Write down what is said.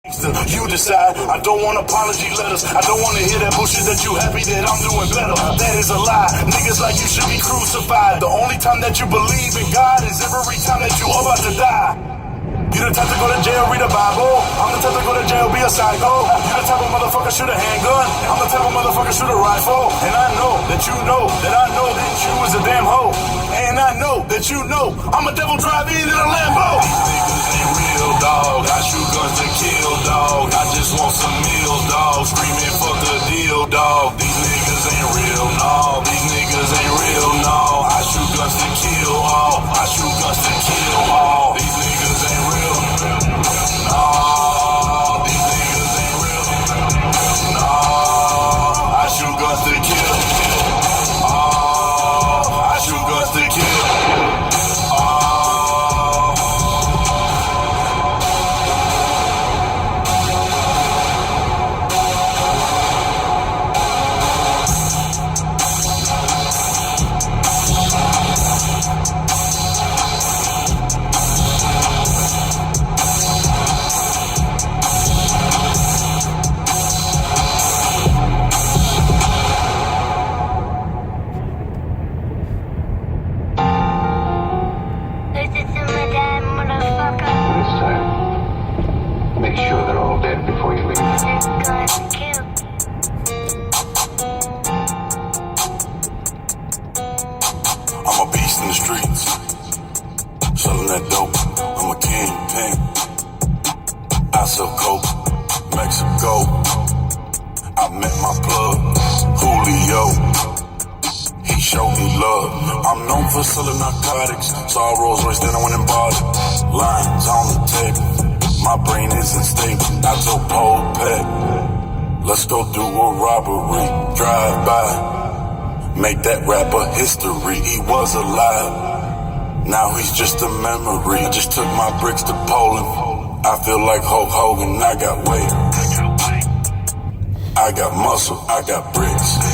You decide. I don't want apology letters. I don't want to hear that bullshit that you happy that I'm doing better. That is a lie. Niggas like you should be crucified. The only time that you believe in God is every time that you about to die. You the type to go to jail, read a Bible. I'm the type to go to jail, be a psycho. You the type of motherfucker shoot a handgun. I'm the type of motherfucker shoot a rifle. And I know that you know that I know that you is a damn hoe. And I know that you know I'm a devil driving in a Lambo. These niggas ain't real, dog. I shoot guns to kill, dog. I just want some meals, dog. Screaming fuck the deal, dog. These niggas ain't real, no. These niggas ain't real, no. I shoot guns to kill all. I shoot guns to kill all. These niggas ain't real. No, these niggas ain't real. No, I shoot guns to kill. Oh, I shoot guns to kill. Make sure they're all dead before you leave. I'm a beast in the streets, selling that dope. I'm a kingpin. I sell coke, Mexico. I met my plug, Julio. He showed me love. I'm known for selling narcotics. Saw Rolls Royce, then I went and bought it. Lines on the table. My brain isn't stable. I told Pole Pet, let's go do a robbery. Drive by, make that rapper history. He was alive, now he's just a memory. I just took my bricks to Poland. I feel like Hulk Hogan. I got weight, I got muscle, I got bricks.